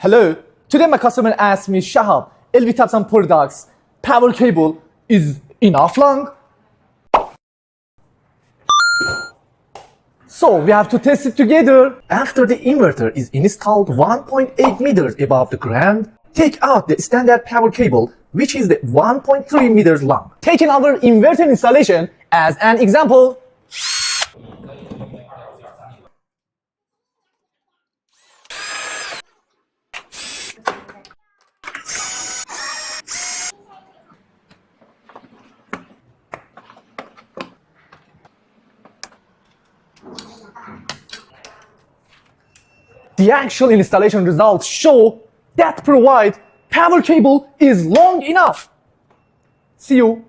Hello, today my customer asked me, Shahab, LVTOPSUN products power cable is enough long? So we have to test it together. After the inverter is installed 1.8 meters above the ground, take out the standard power cable, which is the 1.3 meters long. Taking our inverter installation as an example. The actual installation results show that provide power cable is long enough. See you